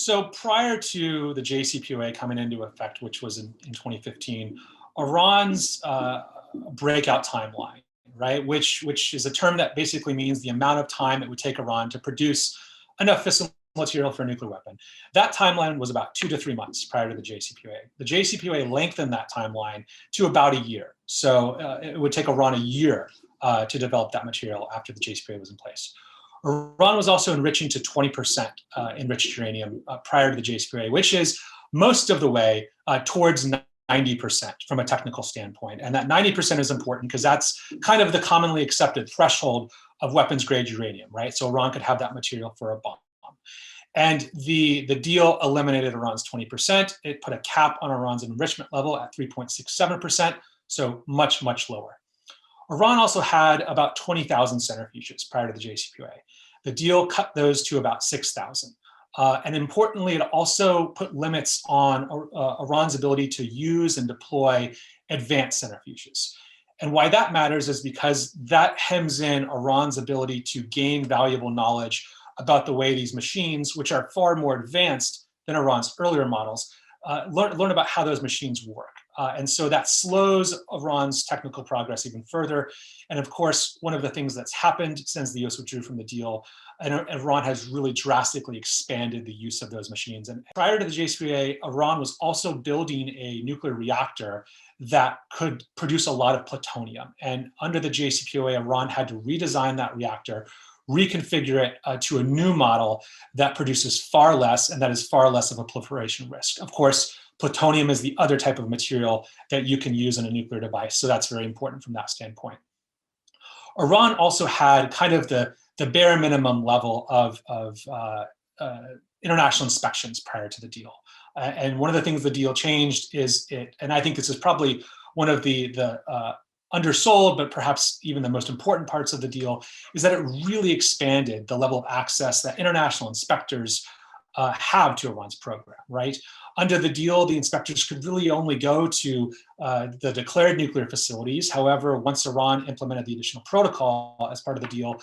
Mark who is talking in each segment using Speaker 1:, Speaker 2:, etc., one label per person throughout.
Speaker 1: So prior to the JCPOA coming into effect, which was in 2015, Iran's breakout timeline, right, which is a term that basically means the amount of time it would take Iran to produce enough fissile material for a nuclear weapon. That timeline was about 2 to 3 months prior to the JCPOA. The JCPOA lengthened that timeline to about a year. So it would take Iran a year to develop that material after the JCPOA was in place. Iran was also enriching to 20% enriched uranium prior to the JCPOA, which is most of the way towards 90% from a technical standpoint. And that 90% is important because that's kind of the commonly accepted threshold of weapons grade uranium, right? So Iran could have that material for a bomb. And the deal eliminated Iran's 20%. It put a cap on Iran's enrichment level at 3.67%, so much, much lower. Iran also had about 20,000 centrifuges prior to the JCPOA. The deal cut those to about 6,000. And importantly, it also put limits on Iran's ability to use and deploy advanced centrifuges. And why that matters is because that hems in Iran's ability to gain valuable knowledge about the way these machines, which are far more advanced than Iran's earlier models, learn about how those machines work. And so that slows Iran's technical progress even further. And of course, one of the things that's happened since the US withdrew from the deal, and Iran has really drastically expanded the use of those machines. And prior to the JCPOA, Iran was also building a nuclear reactor that could produce a lot of plutonium. And under the JCPOA, Iran had to redesign that reactor, reconfigure it to a new model that produces far less, and that is far less of a proliferation risk. Of course, plutonium is the other type of material that you can use in a nuclear device, so that's very important from that standpoint. Iran also had kind of the bare minimum level of international inspections prior to the deal. And one of the things the deal changed is and I think this is probably one of the undersold, but perhaps even the most important parts of the deal, is that it really expanded the level of access that international inspectors have to Iran's program, right? Under the deal, the inspectors could really only go to the declared nuclear facilities. However, once Iran implemented the additional protocol as part of the deal,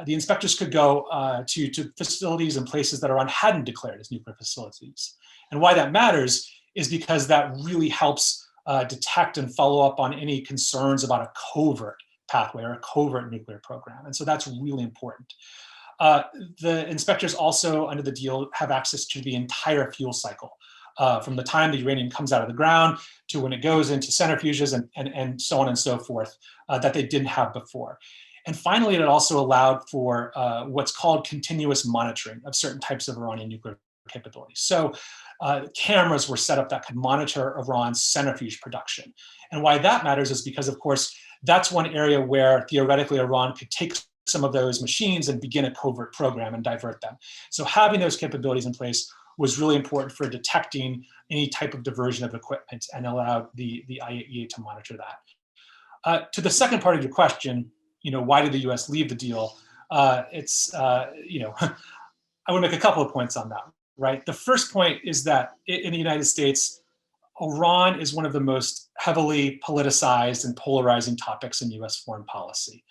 Speaker 1: the inspectors could go to facilities and places that Iran hadn't declared as nuclear facilities. And why that matters is because that really helps detect and follow up on any concerns about a covert pathway or a covert nuclear program. And so that's really important. The inspectors also, under the deal, have access to the entire fuel cycle, from the time the uranium comes out of the ground to when it goes into centrifuges and so on and so forth, that they didn't have before. And finally, it also allowed for what's called continuous monitoring of certain types of Iranian nuclear capabilities. So cameras were set up that could monitor Iran's centrifuge production. And why that matters is because, of course, that's one area where theoretically Iran could take some of those machines and begin a covert program and divert them. So having those capabilities in place was really important for detecting any type of diversion of equipment and allowed the IAEA to monitor that. To the second part of your question, why did the US leave the deal? I would make a couple of points on that, right? The first point is that in the United States, Iran is one of the most heavily politicized and polarizing topics in US foreign policy.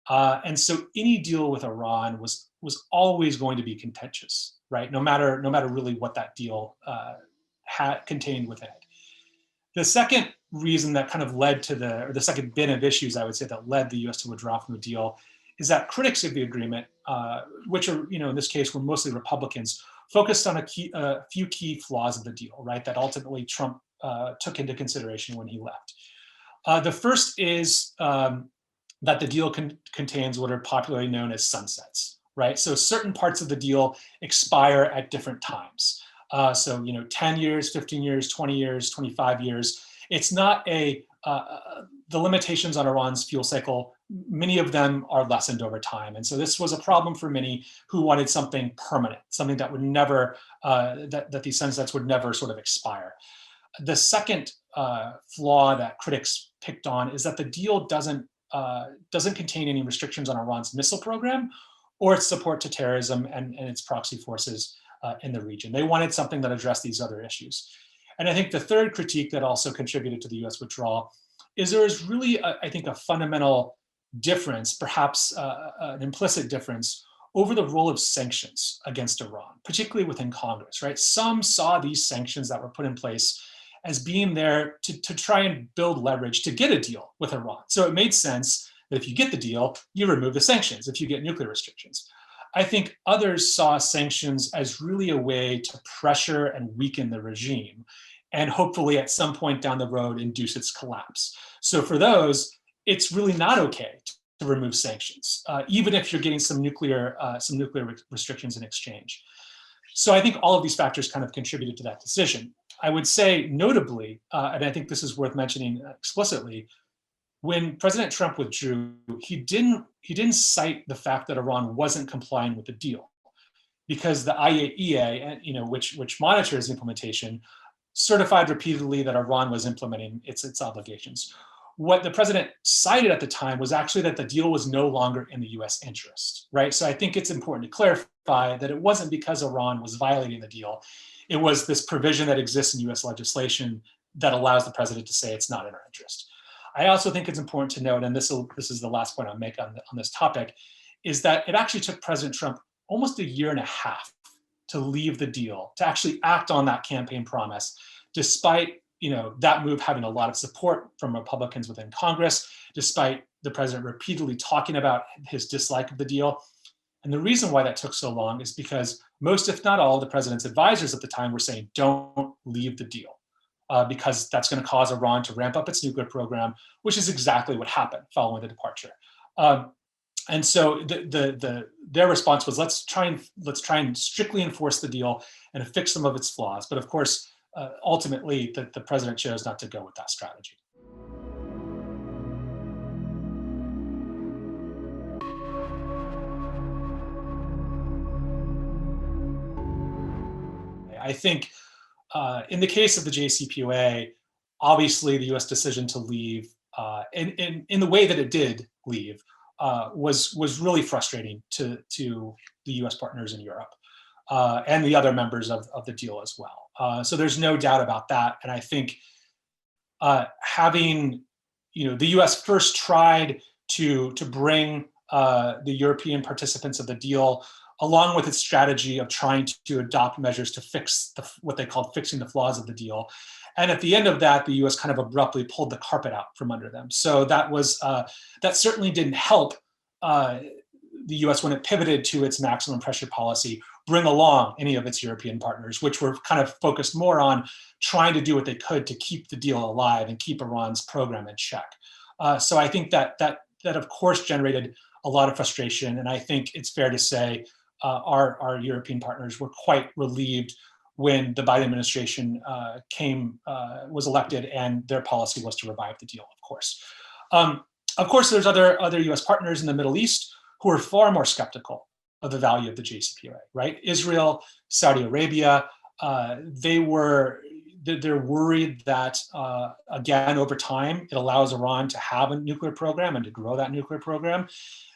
Speaker 1: And so any deal with Iran was always going to be contentious, right? No matter really what that deal contained within it. The second reason that kind of led to the second bin of issues, I would say, that led the US to withdraw from the deal is that critics of the agreement, which are, in this case, were mostly Republicans, focused on a few key flaws of the deal, right, that ultimately Trump took into consideration when he left. The first is that the deal contains what are popularly known as sunsets, right? So certain parts of the deal expire at different times. So 10 years, 15 years, 20 years, 25 years. It's not the limitations on Iran's fuel cycle, many of them are lessened over time. And so this was a problem for many who wanted something permanent, something that would never, that these sunsets would never sort of expire. The second flaw that critics picked on is that the deal doesn't contain any restrictions on Iran's missile program or its support to terrorism and its proxy forces in the region. They wanted something that addressed these other issues. And I think the third critique that also contributed to the US withdrawal is there is really, I think, a fundamental difference, perhaps an implicit difference over the role of sanctions against Iran, particularly within Congress, right? Some saw these sanctions that were put in place as being there to try and build leverage to get a deal with Iran. So it made sense that if you get the deal, you remove the sanctions if you get nuclear restrictions. I think others saw sanctions as really a way to pressure and weaken the regime and hopefully at some point down the road induce its collapse. So for those, it's really not okay to remove sanctions, even if you're getting some nuclear restrictions in exchange. So I think all of these factors kind of contributed to that decision. I would say notably, and I think this is worth mentioning explicitly, when President Trump withdrew, he didn't cite the fact that Iran wasn't complying with the deal, because the IAEA, which monitors implementation, certified repeatedly that Iran was implementing its obligations. What the president cited at the time was actually that the deal was no longer in the US interest, right? So I think it's important to clarify that it wasn't because Iran was violating the deal. It was this provision that exists in US legislation that allows the president to say it's not in our interest. I also think it's important to note, and this is the last point I'll make on this topic, is that it actually took President Trump almost a year and a half to leave the deal, to actually act on that campaign promise, despite that move having a lot of support from Republicans within Congress, despite the president repeatedly talking about his dislike of the deal. And the reason why that took so long is because most, if not all, of the president's advisors at the time were saying, don't leave the deal, because that's going to cause Iran to ramp up its nuclear program, which is exactly what happened following the departure. And so their response was, let's try and strictly enforce the deal and fix some of its flaws. But of course, ultimately, the president chose not to go with that strategy. I think in the case of the JCPOA, obviously the U.S. decision to leave, in the way that it did leave, was really frustrating to the U.S. partners in Europe and the other members of the deal as well. So there's no doubt about that. And I think having, the U.S. first tried to bring the European participants of the deal along with its strategy of trying to adopt measures to fix what they called fixing the flaws of the deal. And at the end of that, the U.S. kind of abruptly pulled the carpet out from under them. So that certainly didn't help the U.S. when it pivoted to its maximum pressure policy, bring along any of its European partners, which were kind of focused more on trying to do what they could to keep the deal alive and keep Iran's program in check. So I think that of course generated a lot of frustration, and I think it's fair to say our European partners were quite relieved when the Biden administration was elected and their policy was to revive the deal, of course. Of course, there's other US partners in the Middle East who are far more skeptical of the value of the JCPOA, right? Israel, Saudi Arabia, they're worried that, again, over time, it allows Iran to have a nuclear program and to grow that nuclear program.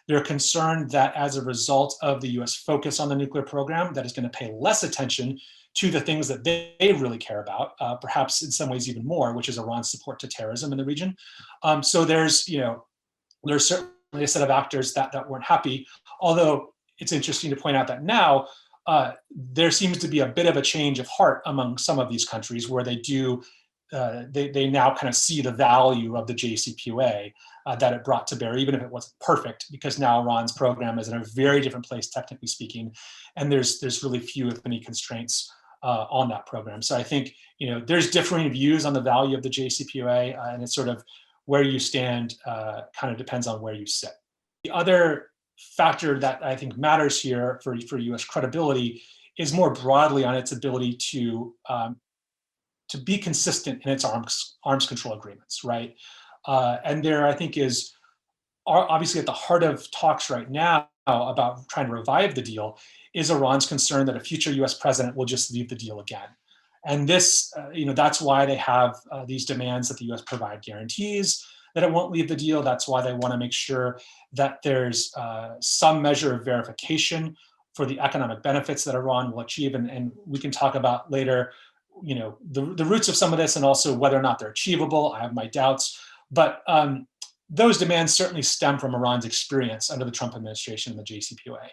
Speaker 1: They're concerned that as a result of the US focus on the nuclear program, that is going to pay less attention to the things that they really care about, perhaps in some ways even more, which is Iran's support to terrorism in the region. So there's certainly a set of actors that weren't happy, although it's interesting to point out that now there seems to be a bit of a change of heart among some of these countries where they now kind of see the value of the JCPOA that it brought to bear, even if it wasn't perfect, because now Iran's program is in a very different place, technically speaking, and there's really few, if any, constraints on that program. So I think there's differing views on the value of the JCPOA, and it's sort of where you stand kind of depends on where you sit. The other factor that I think matters here for U.S. credibility is more broadly on its ability to be consistent in its arms control agreements, right? And there, I think, is obviously at the heart of talks right now about trying to revive the deal is Iran's concern that a future U.S. president will just leave the deal again. And this, that's why they have these demands that the U.S. provide guarantees that it won't leave the deal. That's why they want to make sure that there's some measure of verification for the economic benefits that Iran will achieve. And we can talk about later, the roots of some of this and also whether or not they're achievable. I have my doubts. But those demands certainly stem from Iran's experience under the Trump administration and the JCPOA.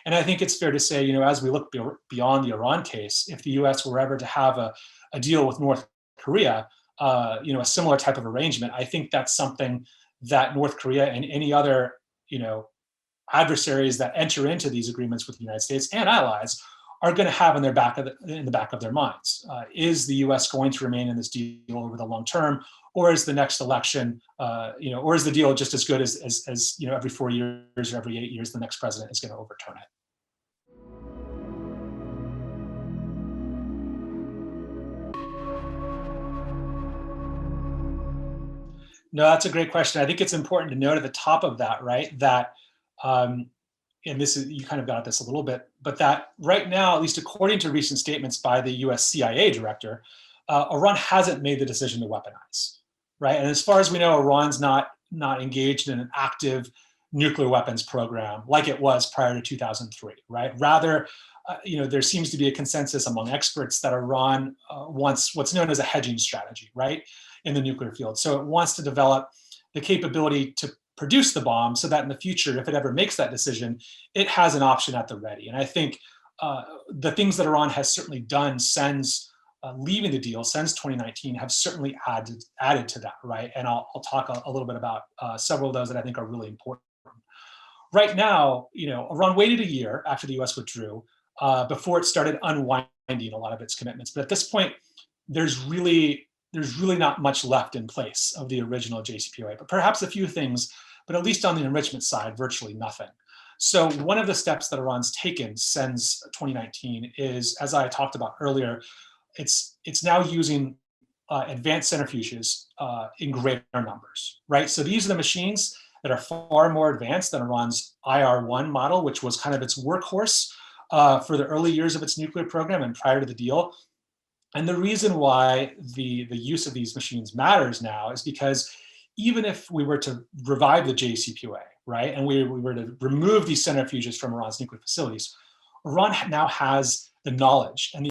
Speaker 1: And I think it's fair to say, as we look beyond the Iran case, if the US were ever to have a deal with North Korea, a similar type of arrangement, I think that's something that North Korea and any other, adversaries that enter into these agreements with the United States and allies are going to have in the back of their minds. Is the U.S. going to remain in this deal over the long term, or is the next election, or is the deal just as good as every 4 years or every 8 years the next president is going to overturn it? No, that's a great question. I think it's important to note at the top of that, right, that and this is, you kind of got at this a little bit, but that right now, at least according to recent statements by the US CIA director, Iran hasn't made the decision to weaponize, right? And as far as we know, Iran's not engaged in an active nuclear weapons program like it was prior to 2003, right? Rather, there seems to be a consensus among experts that Iran wants what's known as a hedging strategy, right, in the nuclear field. So it wants to develop the capability to produce the bomb so that in the future, if it ever makes that decision, it has an option at the ready. And I think the things that Iran has certainly done since leaving the deal, since 2019, have certainly added to that, right? And I'll talk a little bit about several of those that I think are really important. Right now, Iran waited a year after the US withdrew before it started unwinding a lot of its commitments. But at this point, there's really not much left in place of the original JCPOA, but perhaps a few things, but at least on the enrichment side, virtually nothing. So one of the steps that Iran's taken since 2019 is, as I talked about earlier, it's now using advanced centrifuges in greater numbers, right? So these are the machines that are far more advanced than Iran's IR-1 model, which was kind of its workhorse for the early years of its nuclear program and prior to the deal. And the reason why the use of these machines matters now is because even if we were to revive the JCPOA, right, and we were to remove these centrifuges from Iran's nuclear facilities, Iran now has the knowledge and the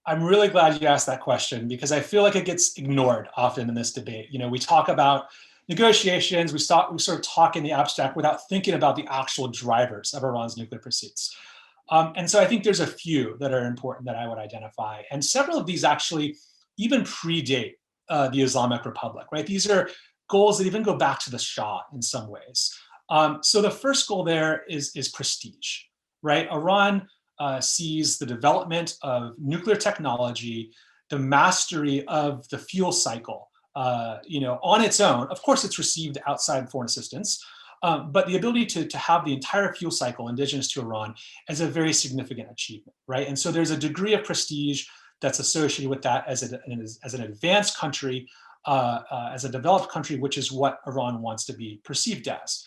Speaker 1: I'm really glad you asked that question because I feel like it gets ignored often in this debate. We talk about negotiations, we sort of talk in the abstract without thinking about the actual drivers of Iran's nuclear pursuits. And so I think there's a few that are important that I would identify. And several of these actually even predate the Islamic Republic, right? These are goals that even go back to the Shah in some ways. So the first goal there is prestige, right? Iran sees the development of nuclear technology, the mastery of the fuel cycle, on its own. Of course, it's received outside foreign assistance, but the ability to have the entire fuel cycle indigenous to Iran is a very significant achievement, right? And so there's a degree of prestige that's associated with that as an advanced country, as a developed country, which is what Iran wants to be perceived as,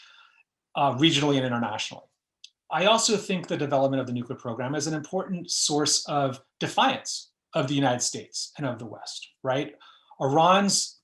Speaker 1: regionally and internationally. I also think the development of the nuclear program is an important source of defiance of the United States and of the West, right? Iran's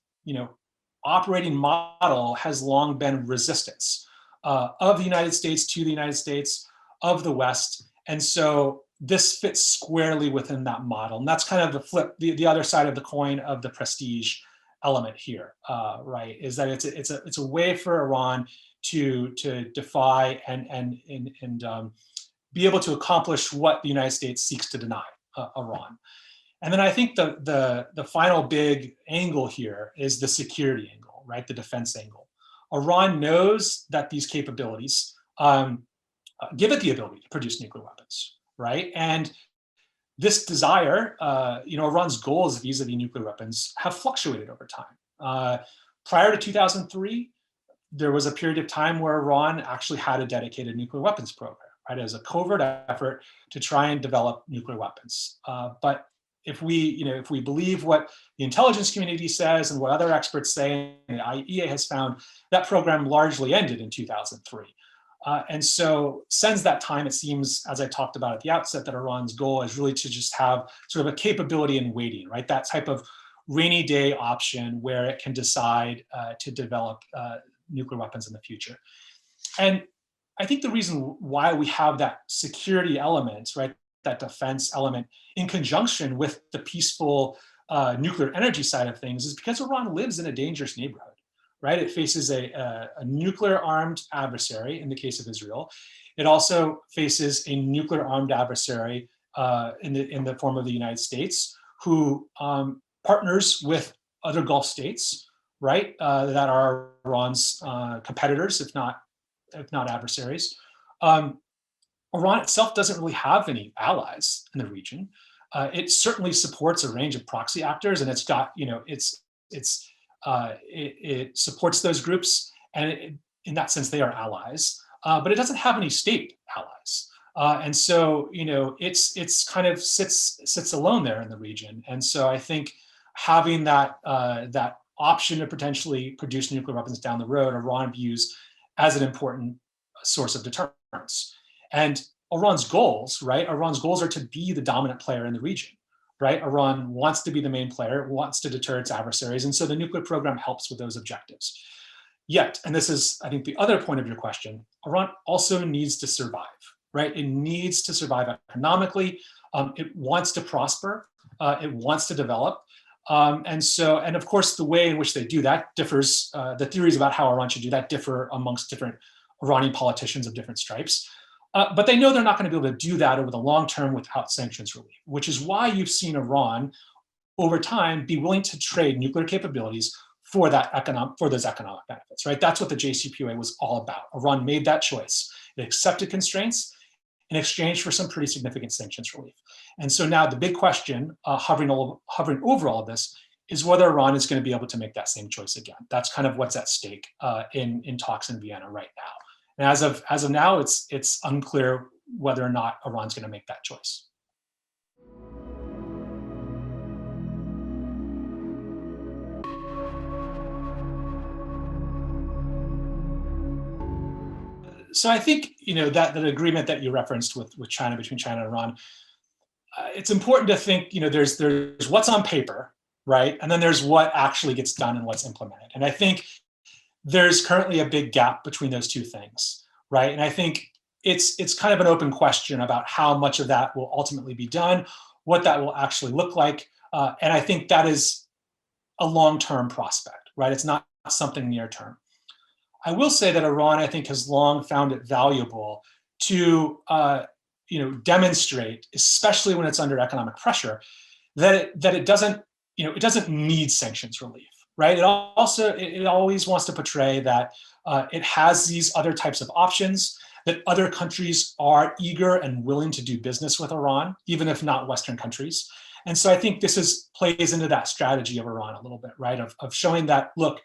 Speaker 1: operating model has long been resistance of the United States to the United States, of the West. And so this fits squarely within that model. And that's kind of the other side of the coin of the prestige element here, right? Is that it's a way for Iran to defy and be able to accomplish what the United States seeks to deny Iran. And then I think the final big angle here is the security angle, right? The defense angle. Iran knows that these capabilities give it the ability to produce nuclear weapons, right? And this desire, Iran's goals vis-a-vis nuclear weapons have fluctuated over time. Prior to 2003, there was a period of time where Iran actually had a dedicated nuclear weapons program, right, as a covert effort to try and develop nuclear weapons. But if we believe what the intelligence community says and what other experts say, and the IAEA has found, that program largely ended in 2003. And so since that time, it seems, as I talked about at the outset, that Iran's goal is really to just have sort of a capability in waiting, right? That type of rainy day option where it can decide to develop nuclear weapons in the future. And I think the reason why we have that security element, right, that defense element in conjunction with the peaceful nuclear energy side of things is because Iran lives in a dangerous neighborhood, right? It faces a nuclear armed adversary in the case of Israel. It also faces a nuclear armed adversary in the form of the United States, who partners with other Gulf states, right, that are Iran's competitors, if not adversaries. Iran itself doesn't really have any allies in the region. It certainly supports a range of proxy actors, and it's got, it supports those groups, and in that sense, they are allies. But it doesn't have any state allies, and so it's kind of sits alone there in the region. And so I think having that option to potentially produce nuclear weapons down the road, Iran views as an important source of deterrence. And Iran's goals, right? Iran's goals are to be the dominant player in the region, right? Iran wants to be the main player, wants to deter its adversaries. And so the nuclear program helps with those objectives. Yet, and this is, I think, the other point of your question, Iran also needs to survive, right? It needs to survive economically. It wants to prosper. It wants to develop. And of course, the way in which they do that differs. The theories about how Iran should do that differ amongst different Iranian politicians of different stripes. But they know they're not going to be able to do that over the long term without sanctions relief, which is why you've seen Iran over time be willing to trade nuclear capabilities for those economic benefits, right? That's what the JCPOA was all about. Iran made that choice. It accepted constraints in exchange for some pretty significant sanctions relief. And so now the big question hovering over all of this is whether Iran is going to be able to make that same choice again. That's kind of what's at stake in talks in Vienna right now. And as of now, it's unclear whether or not Iran's going to make that choice. So I think that agreement that you referenced with China, between China and Iran, it's important to think there's what's on paper, right, and then there's what actually gets done and what's implemented. And I think there's currently a big gap between those two things, right? And I think it's kind of an open question about how much of that will ultimately be done, what that will actually look like, and I think that is a long-term prospect, right? It's not something near-term. I will say that Iran, I think, has long found it valuable to demonstrate, especially when it's under economic pressure, that it doesn't need sanctions relief, right? It always wants to portray that it has these other types of options, that other countries are eager and willing to do business with Iran, even if not Western countries. And so I think this plays into that strategy of Iran a little bit, right? Of showing that, look,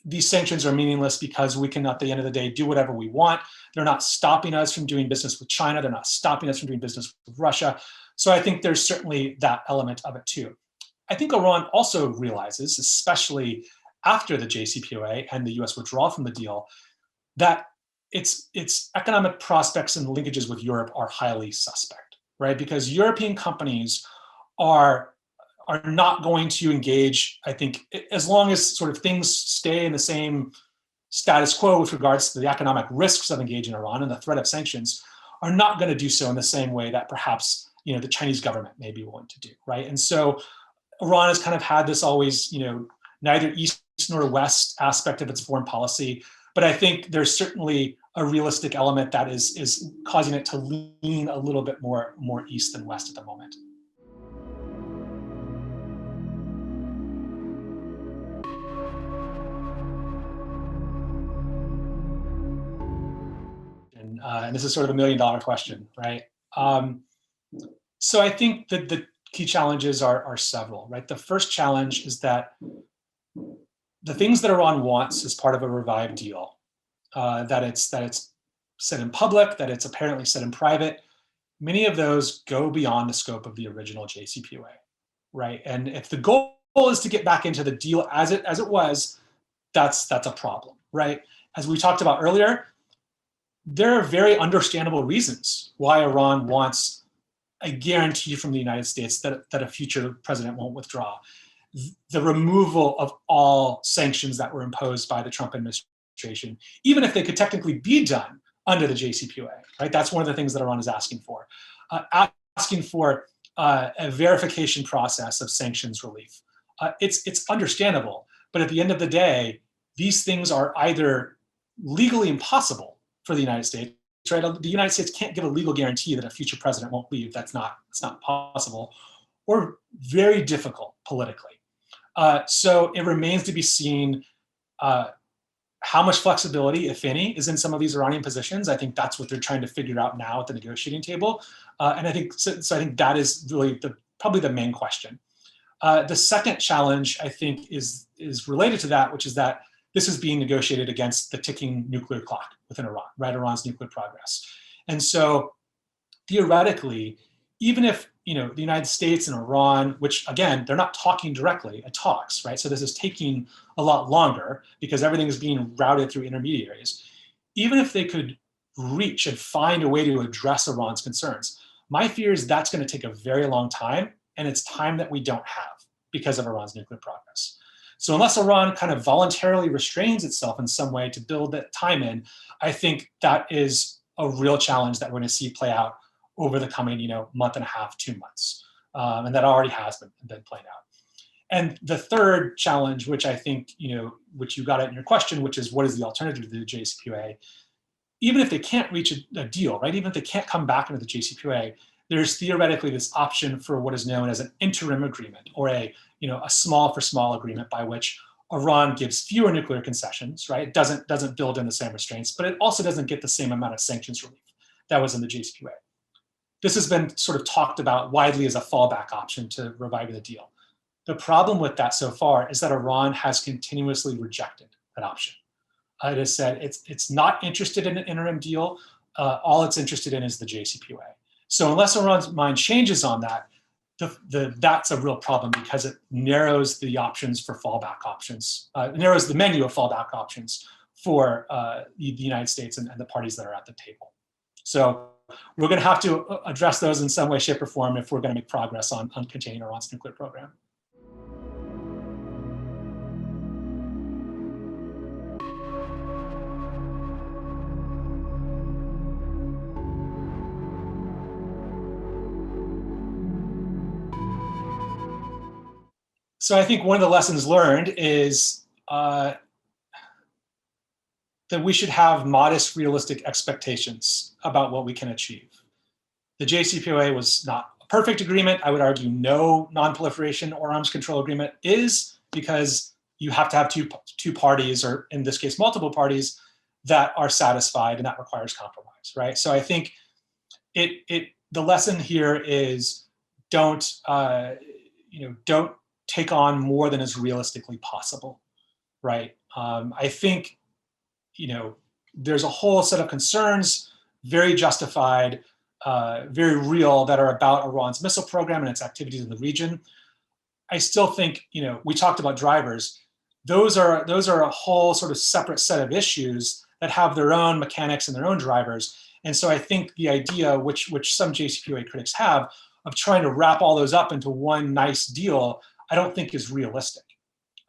Speaker 1: these sanctions are meaningless because we can, at the end of the day, do whatever we want. They're not stopping us from doing business with China. They're not stopping us from doing business with Russia. So I think there's certainly that element of it too. I think Iran also realizes, especially after the JCPOA and the US withdrawal from the deal, that its economic prospects and linkages with Europe are highly suspect, right? Because European companies are not going to engage, I think, as long as sort of things stay in the same status quo with regards to the economic risks of engaging Iran and the threat of sanctions, are not going to do so in the same way that perhaps the Chinese government may be willing to do, right? And so Iran has kind of had this always, neither east nor west aspect of its foreign policy, but I think there's certainly a realistic element that is causing it to lean a little bit more east than west at the moment. And this is sort of $1 million question, right? So I think that the key challenges are several, right? The first challenge is that the things that Iran wants as part of a revived deal, that it's said in public, that it's apparently said in private, many of those go beyond the scope of the original JCPOA, right? And if the goal is to get back into the deal as it was, that's a problem, right? As we talked about earlier, there are very understandable reasons why Iran wants a guarantee from the United States that a future president won't withdraw. The removal of all sanctions that were imposed by the Trump administration, even if they could technically be done under the JCPOA, right? That's one of the things that Iran is asking for. Asking for a verification process of sanctions relief. It's understandable, but at the end of the day, these things are either legally impossible for the United States, right? The United States can't give a legal guarantee that a future president won't leave. It's not possible, or very difficult politically. So it remains to be seen how much flexibility, if any, is in some of these Iranian positions. I think that's what they're trying to figure out now at the negotiating table. And I think I think that is really probably the main question. The second challenge, I think, is related to that, which is that this is being negotiated against the ticking nuclear clock within Iran, right? Iran's nuclear progress. And so theoretically, even if the United States and Iran, which again, they're not talking directly, it talks, right? So this is taking a lot longer because everything is being routed through intermediaries. Even if they could reach and find a way to address Iran's concerns, my fear is that's going to take a very long time, and it's time that we don't have because of Iran's nuclear progress. So unless Iran kind of voluntarily restrains itself in some way to build that time in, I think that is a real challenge that we're going to see play out over the coming, month and a half, 2 months. And that already has been playing out. And the third challenge, which I think, which you got at in your question, which is what is the alternative to the JCPOA? Even if they can't reach a deal, right? Even if they can't come back into the JCPOA, there's theoretically this option for what is known as an interim agreement, or a small for small agreement by which Iran gives fewer nuclear concessions, right? It doesn't build in the same restraints, but it also doesn't get the same amount of sanctions relief that was in the JCPOA. This has been sort of talked about widely as a fallback option to reviving the deal. The problem with that so far is that Iran has continuously rejected that option. It has said it's not interested in an interim deal. All it's interested in is the JCPOA. So unless Iran's mind changes on that, that's a real problem because it narrows the options for fallback options, narrows the menu of fallback options for the United States and the parties that are at the table. So we're going to have to address those in some way, shape, or form if we're going to make progress on containing Iran's nuclear program. So I think one of the lessons learned is that we should have modest, realistic expectations about what we can achieve. The JCPOA was not a perfect agreement. I would argue no non-proliferation or arms control agreement is, because you have to have two parties, or in this case, multiple parties, that are satisfied, and that requires compromise, right? So I think the lesson here is don't take on more than is realistically possible, right? I think there's a whole set of concerns, very justified, very real, that are about Iran's missile program and its activities in the region. I still think, we talked about drivers. Those are a whole sort of separate set of issues that have their own mechanics and their own drivers. And so I think the idea, which some JCPOA critics have, of trying to wrap all those up into one nice deal, I don't think is realistic.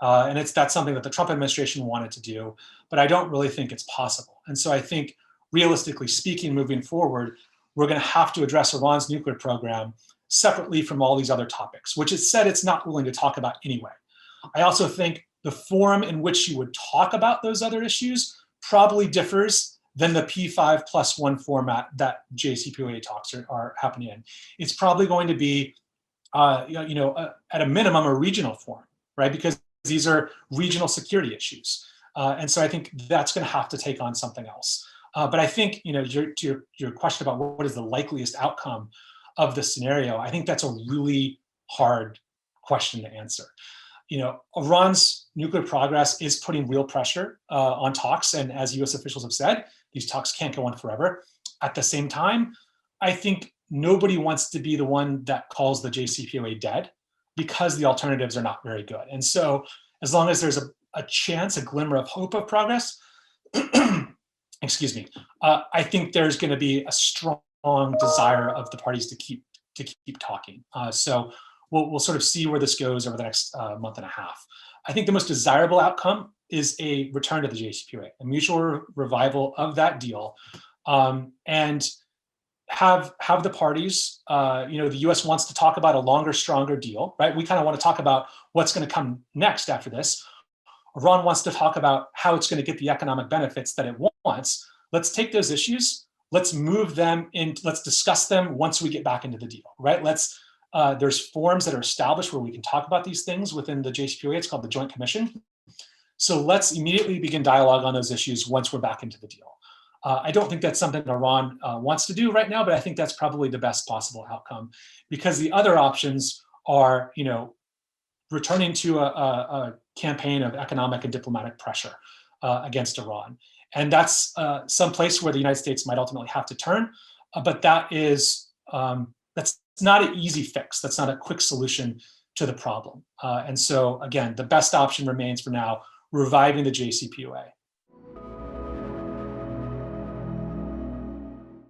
Speaker 1: And that's something that the Trump administration wanted to do, but I don't really think it's possible. And so I think, realistically speaking, moving forward, we're going to have to address Iran's nuclear program separately from all these other topics, which it said it's not willing to talk about anyway. I also think the forum in which you would talk about those other issues probably differs than the P5+1 format that JCPOA talks are happening in. It's probably going to be, at a minimum, a regional forum, right? Because these are regional security issues. And so I think that's going to have to take on something else. But I think, to your question about what is the likeliest outcome of the scenario, I think that's a really hard question to answer. Iran's nuclear progress is putting real pressure on talks. And as US officials have said, these talks can't go on forever. At the same time, I think nobody wants to be the one that calls the JCPOA dead, because the alternatives are not very good. And so as long as there's a chance, a glimmer of hope of progress, excuse me, I think there's going to be a strong desire of the parties to keep talking. So we'll sort of see where this goes over the next month and a half. I think the most desirable outcome is a return to the JCPOA, a mutual revival of that deal, and have the parties, the US wants to talk about a longer, stronger deal, right? We kind of want to talk about what's going to come next after this. Iran wants to talk about how it's going to get the economic benefits that it wants. Let's take those issues, let's move them in, let's discuss them once we get back into the deal, right? There's forums that are established where we can talk about these things within the JCPOA. It's called the Joint Commission. So let's immediately begin dialogue on those issues once we're back into the deal. I don't think that's something Iran wants to do right now, but I think that's probably the best possible outcome, because the other options are, returning to a campaign of economic and diplomatic pressure against Iran. And that's some place where the United States might ultimately have to turn, but that's not an easy fix. That's not a quick solution to the problem. And so again, the best option remains for now, reviving the JCPOA.